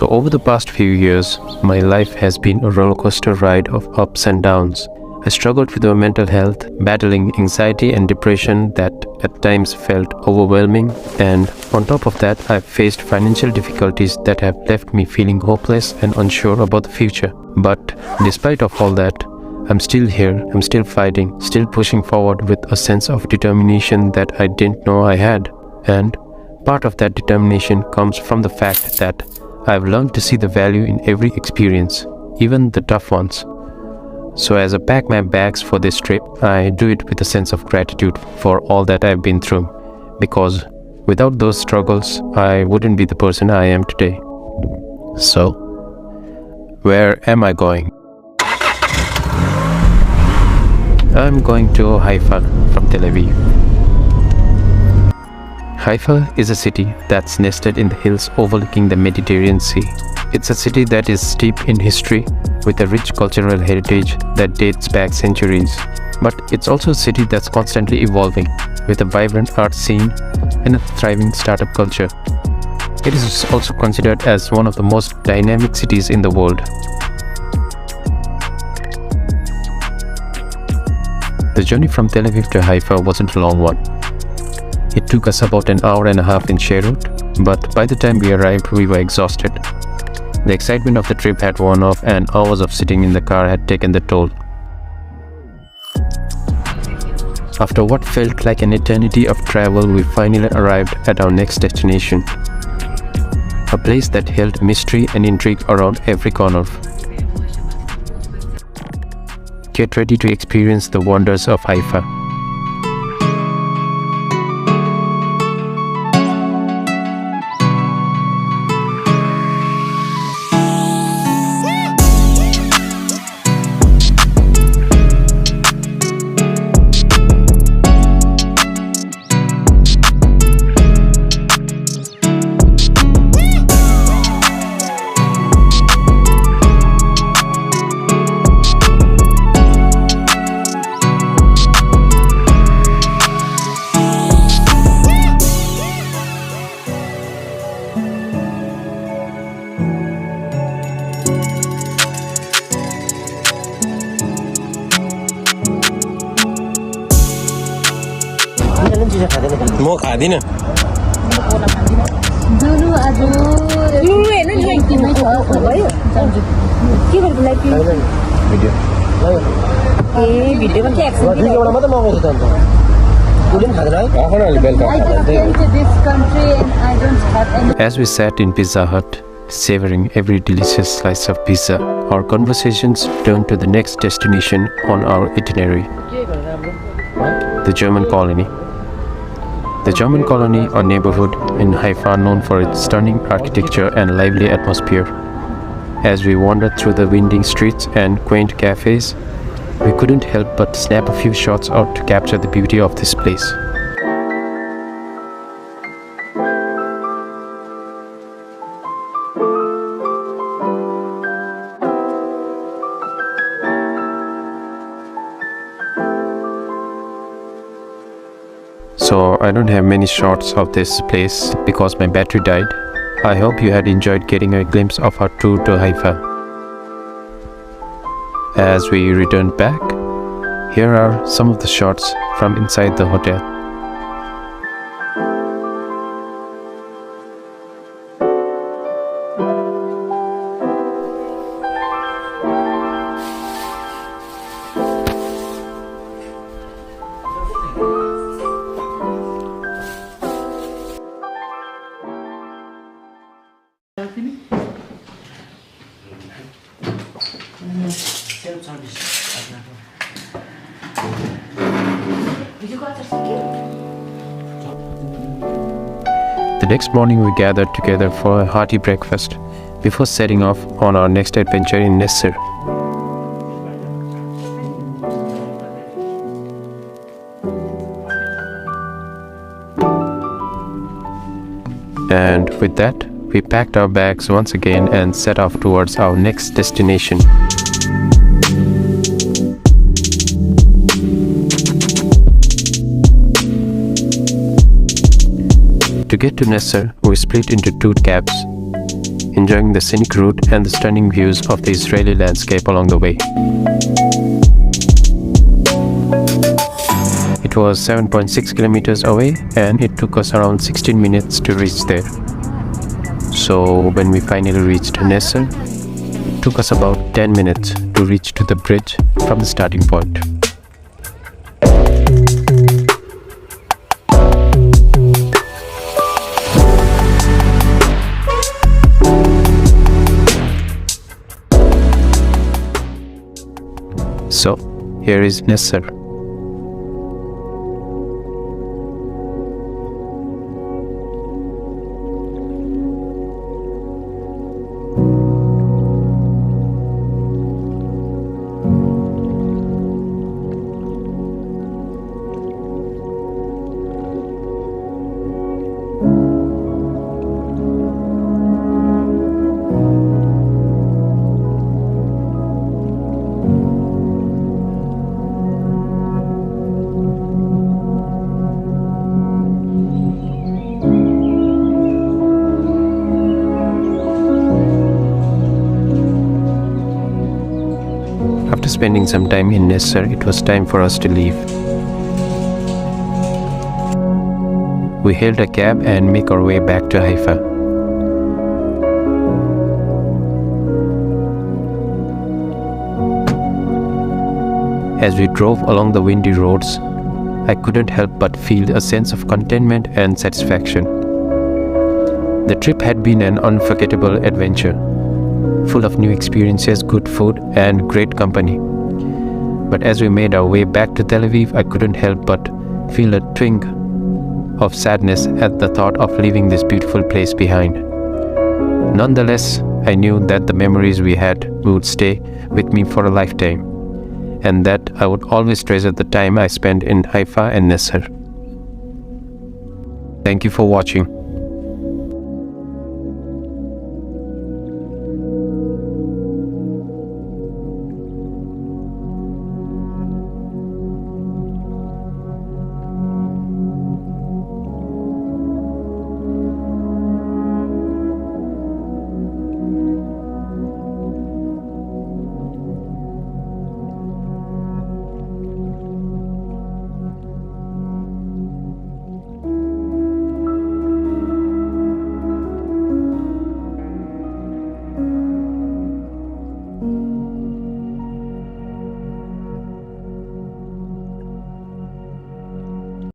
So over the past few years, my life has been a roller coaster ride of ups and downs. I struggled with my mental health, battling anxiety and depression that at times felt overwhelming, and on top of that, I've faced financial difficulties that have left me feeling hopeless and unsure about the future. But despite of all that, I'm still here, I'm still fighting, still pushing forward with a sense of determination that I didn't know I had. And part of that determination comes from the fact that I've learned to see the value in every experience, even the tough ones. So as I pack my bags for this trip, I do it with a sense of gratitude for all that I've been through, because without those struggles, I wouldn't be the person I am today. So, where am I going? I'm going to Haifa from Tel Aviv. Haifa is a city that's nested in the hills overlooking the Mediterranean Sea. It's a city that is steeped in history with a rich cultural heritage that dates back centuries. But it's also a city that's constantly evolving with a vibrant art scene and a thriving startup culture. It is also considered as one of the most dynamic cities in the world. The journey from Tel Aviv to Haifa wasn't a long one. It took us about an hour and a half in share route, but by the time we arrived, we were exhausted. The excitement of the trip had worn off and hours of sitting in the car had taken the toll. After what felt like an eternity of travel, we finally arrived at our next destination. A place that held mystery and intrigue around every corner. Get ready to experience the wonders of Haifa. म खादिनँ As we sat in Pizza Hut, savoring every delicious slice of pizza, our conversations turned to the next destination on our itinerary, the German colony. The German colony or neighborhood in Haifa known for its stunning architecture and lively atmosphere. As we wandered through the winding streets and quaint cafes, we couldn't help but snap a few shots out to capture the beauty of this place. So I don't have many shots of this place because my battery died. I hope you had enjoyed getting a glimpse of our tour to Haifa. As we returned back, here are some of the shots from inside the hotel. The next morning we gathered together for a hearty breakfast before setting off on our next adventure in Nesher. And with that, we packed our bags once again and set off towards our next destination. To get to Nesher, we split into two cabs. enjoying the scenic route and the stunning views of the Israeli landscape along the way. It was 7.6 kilometers away and it took us around 16 minutes to reach there. So when we finally reached Nesher, it took us about 10 minutes to reach to the bridge from the starting point. So here is Nesher. After spending some time in Nesher, it was time for us to leave. We hailed a cab and make our way back to Haifa. As we drove along the windy roads, I couldn't help but feel a sense of contentment and satisfaction. The trip had been an unforgettable adventure, full of new experiences, good food, and great company. But as we made our way back to Tel Aviv, I couldn't help but feel a twinge of sadness at the thought of leaving this beautiful place behind. Nonetheless, I knew that the memories we had would stay with me for a lifetime, and that I would always treasure the time I spent in Haifa and Nesher. Thank you for watching.